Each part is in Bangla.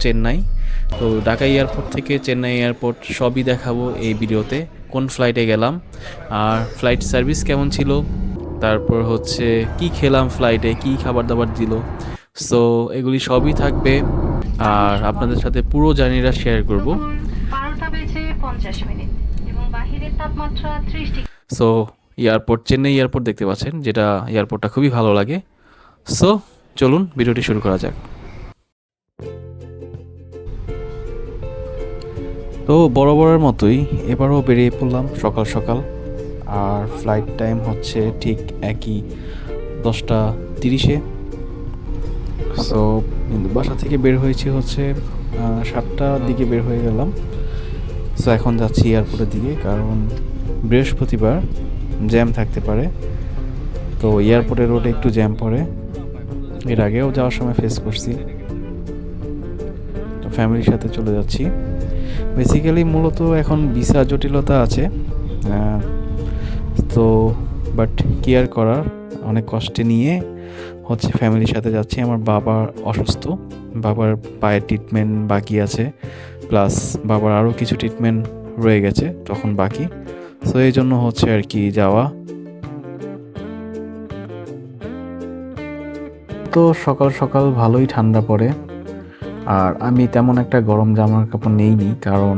চেন্নাই। তো ঢাকা এয়ারপোর্ট থেকে চেন্নাই এয়ারপোর্ট সবই দেখাবো এই ভিডিওতে। কোন ফ্লাইটে গেলাম, আর ফ্লাইট সার্ভিস কেমন ছিল, তারপর হচ্ছে কি খেলাম ফ্লাইটে, কি খাবার দাবার দিল। সো এগুলি সবই থাকবে, আর আপনাদের সাথে পুরো জার্নিটা শেয়ার করব। 12টা বেজে 50 মিনিট এবং বাহিরের তাপমাত্রা 30 degree. So airport, Chennai airport দেখতে পাচ্ছেন, যেটা এয়ারপোর্টটা খুবই ভালো লাগে। সো চলুন ভিডিওটি শুরু করা যাক। তো বরাবরের মতোই এবারও বেরিয়ে পড়লাম সকাল সকাল, আর ফ্লাইট টাইম হচ্ছে ঠিক একই 10টা 30-এ। সো বাসা থেকে বের হয়েছি হচ্ছে 7টার দিকে বের হয়ে গেলাম। সো এখন যাচ্ছি এয়ারপোর্টের দিকে, কারণ বৃহস্পতিবার জ্যাম থাকতে পারে। তো এয়ারপোর্টের রোডে একটু জ্যাম পড়ে, এর আগেও যাওয়ার সময় ফেস করছি। তো ফ্যামিলির সাথে চলে যাচ্ছি। বেসিক্যালি মূলত এখন ভিসা জটিলতা আছে, তো বাট কেয়ার করার অনেক কষ্টে নিয়ে হচ্ছে ফ্যামিলির সাথে যাচ্ছি। আমার বাবা অসুস্থ, বাবার পায়ের ট্রিটমেন্ট বাকি আছে, প্লাস বাবার আরও কিছু ট্রিটমেন্ট রয়ে গেছে তখন বাকি। সো এই জন্য হচ্ছে আর কি যাওয়া। তো সকাল সকাল ভালোই ঠান্ডা পড়ে, আর আমি তেমন একটা গরম জামার কাপড় নেইনি, কারণ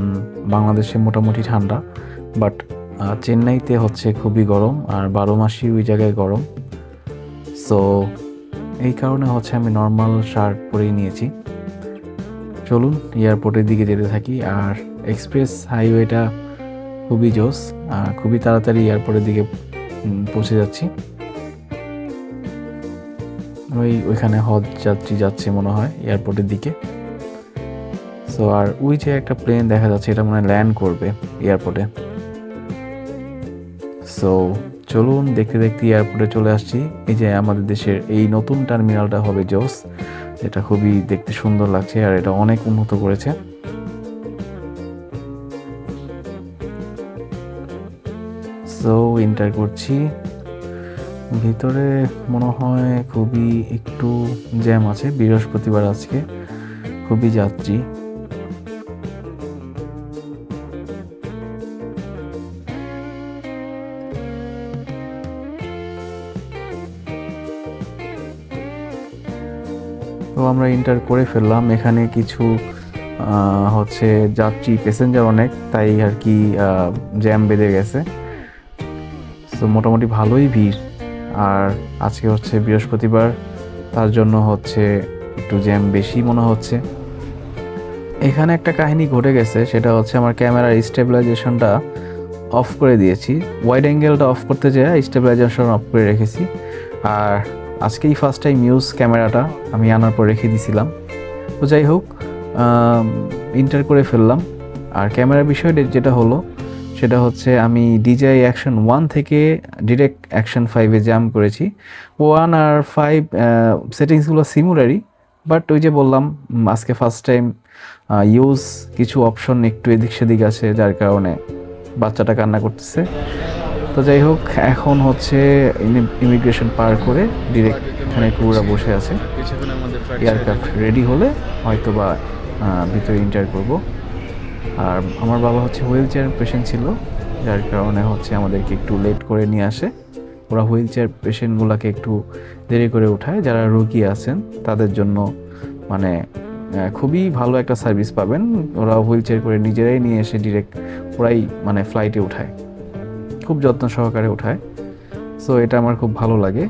বাংলাদেশে মোটামুটি ঠান্ডা, বাট চেন্নাইতে হচ্ছে খুবই গরম, আর 12 মাসই ওই জায়গায় গরম। সো এই কারণে হচ্ছে আমি নর্মাল শার্ট পরেই নিয়েছি। চলুন এয়ারপোর্টের দিকে যেতে থাকি। আর এক্সপ্রেস হাইওয়েটা খুবই জোস, খুবই তাড়াতাড়ি এয়ারপোর্টের দিকে পৌঁছে যাচ্ছি। ওইখানে হজ যাত্রী যাচ্ছে মনে হয় এয়ারপোর্টের দিকে। সো আর ওই যে একটা প্লেন দেখা যাচ্ছে, এটা মনে হয় ল্যান্ড করবে এয়ারপোর্টে। সো চলুন দেখতে দেখতে এয়ারপোর্টে চলে আসছি। এই যে আমাদের দেশের এই নতুন টার্মিনালটা হবে জোস, এটা খুবই দেখতে সুন্দর লাগছে, আর এটা অনেক উন্নত করেছে। সো এন্টার করছি ভিতরে। মনে হয় খুবই একটু জ্যাম আছে, বৃহস্পতিবার আজকে, খুবই যাত্রী। তো আমরা এন্টার করে ফেললাম। এখানে কিছু হচ্ছে যাত্রী প্যাসেঞ্জার অনেক, তাই আর কি জ্যাম বেঁধে গেছে। তো মোটামুটি ভালোই ভিড়, আর আজকে হচ্ছে বৃহস্পতিবার, তার জন্য হচ্ছে একটু জ্যাম বেশি মনে হচ্ছে। এখানে একটা কাহিনী ঘটে গেছে, সেটা হচ্ছে আমার ক্যামেরার স্টেবিলাইজেশনটা অফ করে দিয়েছি। ওয়াইড অ্যাঙ্গেলটা অফ করতে যেয়ে স্টেবিলাইজেশন অফ করে রেখেছি, আর আজকেই ফার্স্ট টাইম ইউজ ক্যামেরাটা আমি আনার পর রেখে দিয়েছিলাম। তো যাই হোক, ইন্টার করে ফেললাম। আর ক্যামেরার বিষয়টা যেটা হলো, সেটা হচ্ছে আমি DJI Action 1 থেকে ডিরেক্ট Action 5-এ জাম্প করেছি। 1 আর 5 সেটিংসগুলো সিমিলারই, বাট ওই যে বললাম আজকে ফার্স্ট টাইম ইউজ, কিছু অপশন একটু এদিক সেদিক আছে, যার কারণে বাচ্চাটা কান্না করতেছে। তো যাই হোক, এখন হচ্ছে ইমিগ্রেশন পার করে ডিরেক্ট এখানে ক্রুরা বসে আছে। এয়ারক্রাফট রেডি হলে হয়তো বা ভিতরে এন্টার করব। আর আমার বাবা হচ্ছে হুইল চেয়ার পেশেন্ট ছিল, যার কারণে হচ্ছে আমাদেরকে একটু লেট করে নিয়ে আসে। ওরা হুইল চেয়ার পেশেন্টগুলোকে একটু দেরি করে উঠায়, যারা রোগী আছেন তাদের জন্য মানে খুবই ভালো একটা সার্ভিস পাবেন। ওরা হুইল চেয়ার করে নিজেরাই নিয়ে এসে ডিরেক্ট ওরাই মানে ফ্লাইটে উঠায়, খুব যত্ন সহকারে উঠায়। সো এটা আমার খুব ভালো লাগে।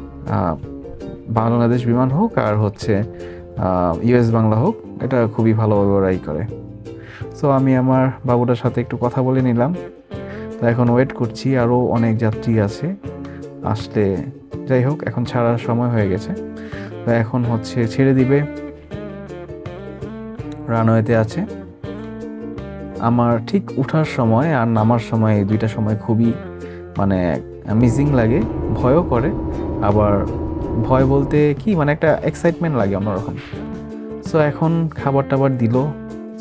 বাংলাদেশ বিমান হোক আর হচ্ছে US বাংলা হোক, এটা খুবই ভালোভাবে ওরাই করে। সো আমি আমার বাবুটার সাথে একটু কথা বলে নিলাম। তো এখন ওয়েট করছি, আরও অনেক যাত্রী আছে আসলে। যাই হোক, এখন ছাড়ার সময় হয়ে গেছে, তো এখন হচ্ছে ছেড়ে দিবে। রানওয়েতে আছে। আমার ঠিক ওঠার সময় আর নামার সময়, এই দুইটা সময় খুবই মানে অ্যামেজিং লাগে, ভয়ও করে। আবার ভয় বলতে কি, মানে একটা এক্সাইটমেন্ট লাগে অন্যরকম। সো এখন খাবার টাবার দিল।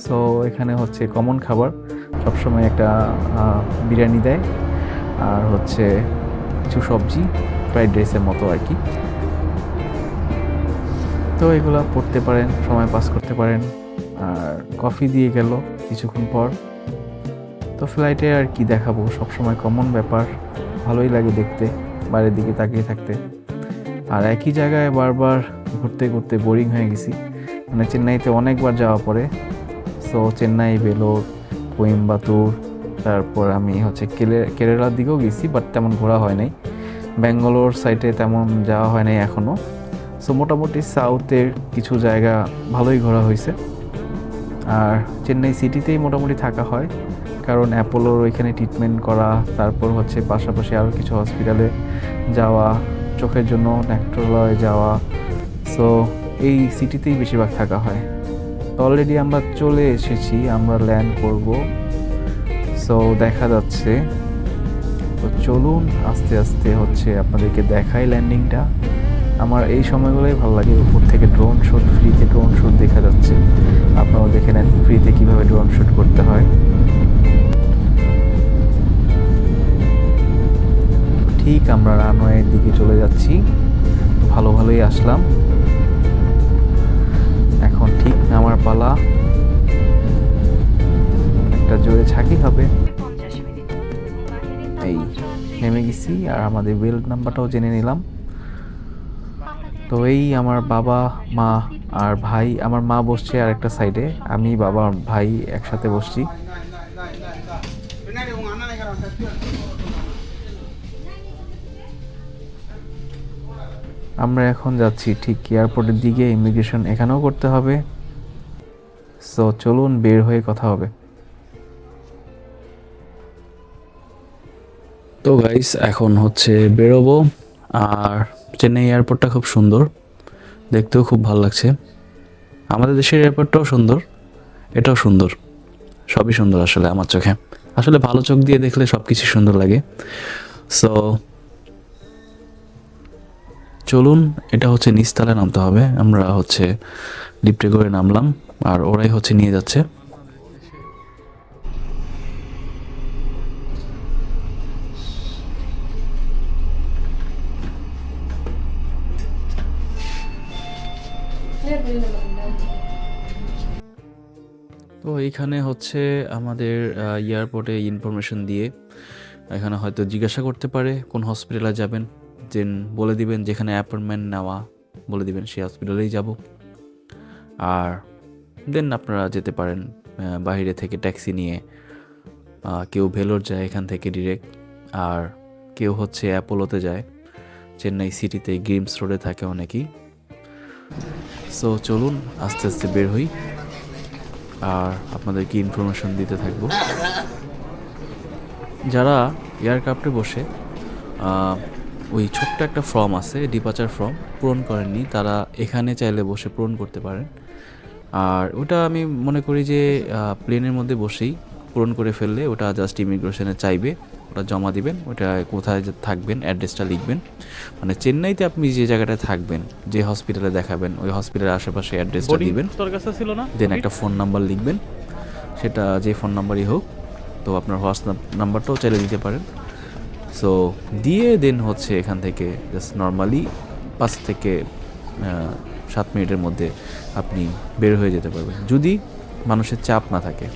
সো এখানে হচ্ছে কমন খাবার সবসময় একটা বিরিয়ানি দেয়, আর হচ্ছে কিছু সবজি, ফ্রাইড রাইসের মতো আর কি। তো এগুলো পড়তে পারেন, সময় পাস করতে পারেন। আর কফি দিয়ে গেল কিছুক্ষণ পর। তো ফ্লাইটে আর কি দেখাবো, সবসময় কমন ব্যাপার, ভালোই লাগে দেখতে, বাইরের দিকে তাকিয়ে থাকতে। আর একই জায়গায় বারবার ঘুরতে ঘুরতে বোরিং হয়ে গেছি, মানে চেন্নাইতে অনেকবার যাওয়া পরে। সো চেন্নাই, বেলোর, কোয়েম্বাতুর, তারপর আমি হচ্ছে কেরালার দিকেও গেছি, বাট তেমন ঘোরা হয় নাই। ব্যাঙ্গালোর সাইডে তেমন যাওয়া হয় নাই এখনও। সো মোটামুটি সাউথের কিছু জায়গা ভালোই ঘোরা হয়েছে। আর চেন্নাই সিটিতেই মোটামুটি থাকা হয়, কারণ অ্যাপোলোর ওইখানে ট্রিটমেন্ট করা, তারপর হচ্ছে পাশাপাশি আরও কিছু হসপিটালে যাওয়া, চোখের জন্য নেত্রালয়ে যাওয়া। সো এই সিটিতেই বেশিরভাগ থাকা হয়। তো অলরেডি আমরা চলে এসেছি, আমরা ল্যান্ড করব। সো দেখা যাচ্ছে, তো চলুন আস্তে আস্তে হচ্ছে আপনাদেরকে দেখাই ল্যান্ডিংটা। আমার এই সময়গুলোই ভালো লাগে, উপর থেকে ড্রোন শ্যুট, ফ্রিতে ড্রোন শ্যুট দেখা যাচ্ছে। আপনারাও দেখে নেন ফ্রিতে কীভাবে ড্রোন শ্যুট করতে হয়। ঠিক আমরা রানওয়ের দিকে চলে যাচ্ছি, ভালোই আসলাম। এখন ঠিক নামার পালা, একটা জোরে ঝাঁকি হবে। 50 মিনিট এবং বাহিরের এই তাপমাত্রা 30 নেমে গেছি, আর আমাদের বেল্ট নাম্বারটাও জেনে নিলাম। তো এই আমার বাবা, মা আর ভাই, আমার মা বসছে আর একটা সাইডে, আমি, বাবা, ভাই একসাথে বসছি। আমরা এখন যাচ্ছি ঠিক এয়ারপোর্টের দিকে, ইমিগ্রেশন এখানেও করতে হবে। সো চলুন বের হয়ে কথা হবে। তো গাইস এখন হচ্ছে বেরোবো। আর চেন্নাই এয়ারপোর্টটা খুব সুন্দর, দেখতেও খুব ভালো লাগছে। আমাদের দেশের এয়ারপোর্টটাও সুন্দর, এটাও সুন্দর, সবই সুন্দর আসলে আমার চোখে। আসলে ভালো চোখ দিয়ে দেখলে সব কিছু সুন্দর লাগে। সো চলুন, এটা হচ্ছে নিচতলায় নামতে হবে। আমরা হচ্ছে লিফটে করে নামলাম, আর ওরাই হচ্ছে নিয়ে যাচ্ছে। তো এইখানে হচ্ছে আমাদের এয়ারপোর্টে ইনফরমেশন দিয়ে এখানে হয়তো জিজ্ঞাসা করতে পারে কোন হসপিটালে যাবেন, দেন বলে দিবেন যেখানে অ্যাপয়েন্টমেন্ট নেওয়া, বলে দিবেন সেই হসপিটালেই যাব। আর দেন আপনারা যেতে পারেন বাইরে থেকে ট্যাক্সি নিয়ে। কেউ ভেলোর যায় এখান থেকে ডিরেক্ট, আর কেউ হচ্ছে অ্যাপোলোতে যায়, চেন্নাই সিটিতে গ্রিমস রোডে থাকে অনেকেই। সো চলুন আস্তে আস্তে বের হই, আর আপনাদেরকে ইনফরমেশন দিতে থাকবো। যারা এয়ারক্রাফটে বসে ওই ছোট্ট একটা ফর্ম আছে, ডিপার্চার ফর্ম, পূরণ করেননি, তারা এখানে চাইলে বসে পূরণ করতে পারেন। আর ওটা আমি মনে করি যে প্লেনের মধ্যে বসেই পূরণ করে ফেললে ওটা জাস্ট ইমিগ্রেশনে চাইবে, ওটা জমা দিবেন, ওটা কোথায় থাকবেন অ্যাড্রেসটা লিখবেন, মানে চেন্নাইতে আপনি যে জায়গাটায় থাকবেন, যে হসপিটালে দেখাবেন, ওই হসপিটালের আশেপাশে অ্যাড্রেসটা দিবেন, দেন একটা ফোন নাম্বার লিখবেন, সেটা যে ফোন নাম্বারই হোক। তো আপনার হোয়াটসঅ্যাপ নাম্বারটাও চাইলে দিতে পারেন। সো দিয়ে দেন হচ্ছে এখান থেকে জাস্ট নর্মালি 5 থেকে 7 মিনিটের মধ্যে আপনি বের হয়ে যেতে পারবেন, যদি মানুষের চাপ না থাকে।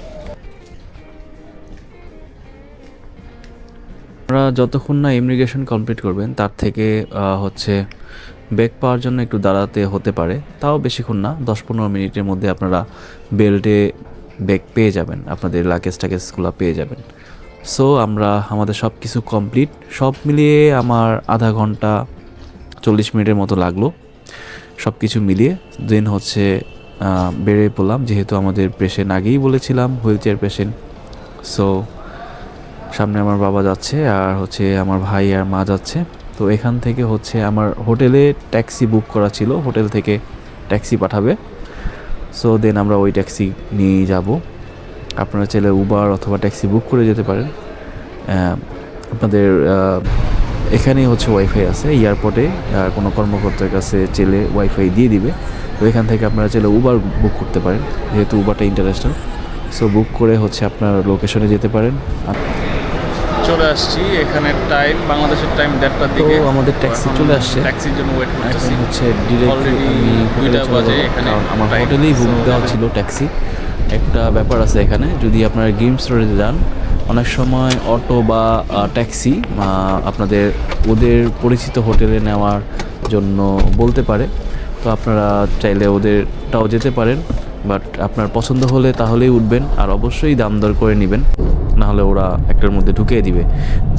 আপনারা যতক্ষণ না ইমিগ্রেশন কমপ্লিট করবেন, তার থেকে হচ্ছে ব্যাগ পাওয়ার জন্য একটু দাঁড়াতে হতে পারে, তাও বেশিক্ষণ না, 10-15 মিনিটের মধ্যে আপনারা বেল্টে ব্যাগ পেয়ে যাবেন, আপনাদের লাগেজ টাগেজগুলো পেয়ে যাবেন। সো আমাদের সব কিছু কমপ্লিট, সব মিলিয়ে আমার আধা ঘন্টা 40 মিনিটের মতো লাগলো সব কিছু মিলিয়ে। দেন হচ্ছে বেরিয়ে পড়লাম, যেহেতু আমাদের পেশেন্ট আগেই বলেছিলাম হুইল চেয়ার পেশেন্ট। সো সামনে আমার বাবা যাচ্ছে, আর হচ্ছে আমার ভাই আর মা যাচ্ছে। তো এখান থেকে হচ্ছে আমার হোটেলে ট্যাক্সি বুক করা ছিল, হোটেল থেকে ট্যাক্সি পাঠাবে। সো দেন আমরা ওই ট্যাক্সি নিয়েই যাব। আপনারা চাইলে উবার অথবা ট্যাক্সি বুক করে যেতে পারেন। আপনাদের এখানেই হচ্ছে ওয়াইফাই আছে এয়ারপোর্টে, কোনো কর্মকর্তার কাছে চাইলে ওয়াইফাই দিয়ে দিবে। তো এখান থেকে আপনারা চাইলে উবার বুক করতে পারেন, যেহেতু উবারটা ইন্টারন্যাশনাল। সো বুক করে হচ্ছে আপনার লোকেশনে যেতে পারেন। চলে আসছি, এখানে টাইম বাংলাদেশের টাইম 1:30টার তো দিকে। আমাদের ট্যাক্সি চলে আসছে। ট্যাক্সির জন্য ওয়েট করতেছি। এখন হচ্ছে ডিরেক্টলি Already আমি হোটেলে 2টা চলে বাজে যাবো, এখানে কারণ আমার time, হোটেলেই বুক so দেওয়া যাবেন। ছিল ট্যাক্সি। একটা ব্যাপার আছে এখানে, যদি আপনারা গেমস রোডে যান অনেক সময় অটো বা ট্যাক্সি আপনাদের ওদের পরিচিত হোটেলে নেওয়ার জন্য বলতে পারে। তো আপনারা চাইলে ওদেরটাও যেতে পারেন, বাট আপনার পছন্দ হলে তাহলেই উঠবেন, আর অবশ্যই দাম দর করে নেবেন, না হলে ওরা একটার মধ্যে ঢুকিয়ে দিবে,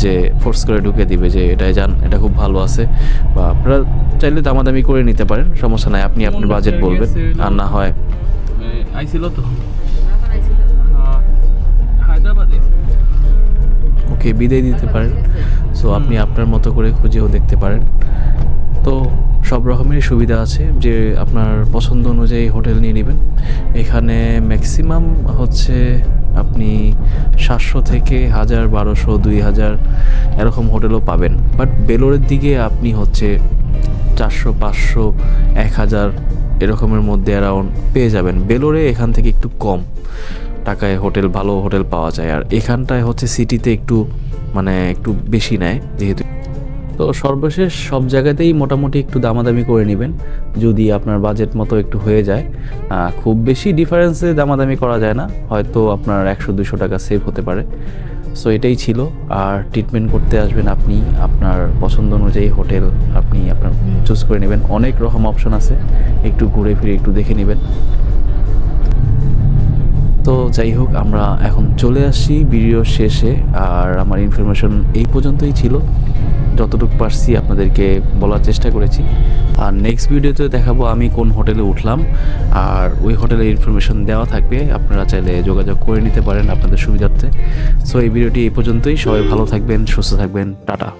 যে ফোর্স করে ঢুকিয়ে দিবে যে এটাই যান, এটা খুব ভালো আছে। বা আপনারা চাইলে দামাদামি করে নিতে পারেন, সমস্যা নাই, আপনি আপনার বাজেট বলবেন। আর না হয় আইছিল তো এখন আইছিল। হায়দ্রাবাদে। ওকে বিদায় দিতে পারেন। সো আপনি আপনার মতো করে খুঁজেও দেখতে পারেন। তো সব রকমেরই সুবিধা আছে, যে আপনার পছন্দ অনুযায়ী হোটেল নিয়ে নেবেন। এখানে ম্যাক্সিমাম হচ্ছে আপনি 700 থেকে 1000, 1200, 2000 এরকম হোটেলও পাবেন। বাট বেলোরের দিকে আপনি হচ্ছে 400, 500, 1000 এরকমের মধ্যে অ্যারাউন্ড পেয়ে যাবেন। বেলোরে এখান থেকে একটু কম টাকায় হোটেল, ভালো হোটেল পাওয়া যায়। আর এখানটায় হচ্ছে সিটিতে একটু একটু বেশি নেয় যেহেতু। তো সর্বশেষ সব জায়গাতেই মোটামুটি একটু দামাদামি করে নেবেন, যদি আপনার বাজেট মতো একটু হয়ে যায়। খুব বেশি ডিফারেন্সে দামাদামি করা যায় না, হয়তো আপনার 100-200 টাকা সেভ হতে পারে। সো এটাই ছিল। আর ট্রিটমেন্ট করতে আসবেন আপনি, আপনার পছন্দ অনুযায়ী হোটেল আপনি আপনার চুজ করে নেবেন। অনেক রকম অপশন আছে, একটু ঘুরে ফিরে একটু দেখে নেবেন। তো যাই হোক, আমরা এখন চলে আসছি ভিডিও শেষে। আর আমার ইনফরমেশন এই পর্যন্তই ছিল, যতটুকু পারছি আপনাদেরকে বলার চেষ্টা করেছি। আর নেক্সট ভিডিওতে দেখাবো আমি কোন হোটেলে উঠলাম, আর ওই হোটেলের ইনফরমেশন দেওয়া থাকবে, আপনারা চাইলে যোগাযোগ করে নিতে পারেন আপনাদের সুবিধার্থে। সো এই ভিডিওটি এই পর্যন্তই। সবাই ভালো থাকবেন, সুস্থ থাকবেন, টাটা।